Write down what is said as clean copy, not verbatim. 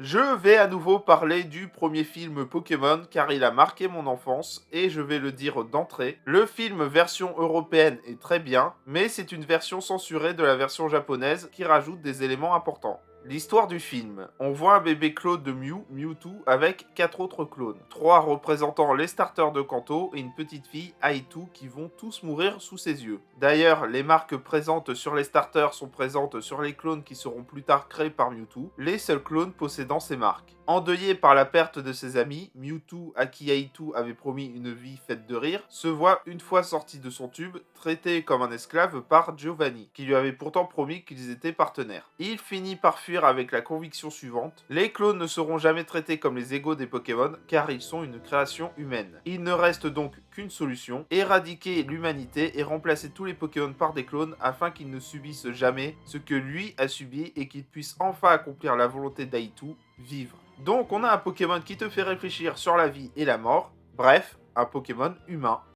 Je vais à nouveau parler du premier film Pokémon car il a marqué mon enfance et je vais le dire d'entrée. Le film version européenne est très bien, mais c'est une version censurée de la version japonaise qui rajoute des éléments importants. L'histoire du film. On voit un bébé clone de Mew, Mewtwo, avec 4 autres clones. 3 représentant les starters de Kanto et une petite fille, Aitu, qui vont tous mourir sous ses yeux. D'ailleurs, les marques présentes sur les starters sont présentes sur les clones qui seront plus tard créés par Mewtwo, les seuls clones possédant ces marques. Endeuillé par la perte de ses amis, Mewtwo, à qui Aitu avait promis une vie faite de rire, se voit une fois sorti de son tube, traité comme un esclave par Giovanni, qui lui avait pourtant promis qu'ils étaient partenaires. Il finit par fuir avec la conviction suivante: les clones ne seront jamais traités comme les égaux des Pokémon, car ils sont une création humaine. Il ne reste donc qu'une solution: éradiquer l'humanité et remplacer tous les Pokémon par des clones afin qu'ils ne subissent jamais ce que lui a subi et qu'ils puissent enfin accomplir la volonté d'Aitu, vivre. Donc on a un Pokémon qui te fait réfléchir sur la vie et la mort, bref, un Pokémon humain.